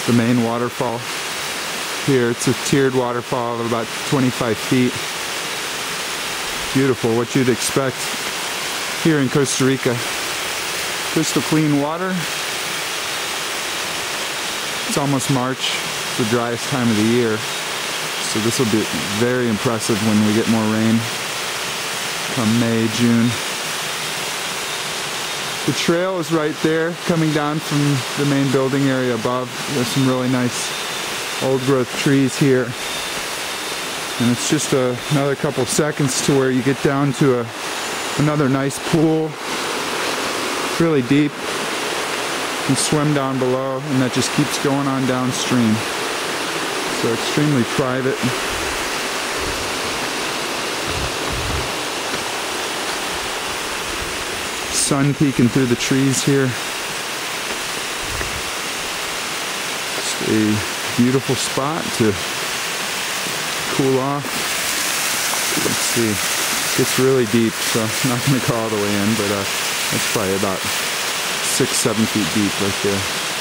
the main waterfall here. It's a tiered waterfall of about 25 feet. Beautiful, what you'd expect here in Costa Rica. Crystal clean water. It's almost March, it's the driest time of the year. So this will be very impressive when we get more rain come May, June. The trail is right there coming down from the main building area above. There's some really nice old growth trees here. And it's just another couple seconds to where you get down to another nice pool. Really deep. You can swim down below and that just keeps going on downstream. So extremely private. Sun peeking through the trees here. Just a beautiful spot to cool off. Let's see. It's really deep, so I'm not going to go all the way in, but it's probably about 6-7 feet deep right there.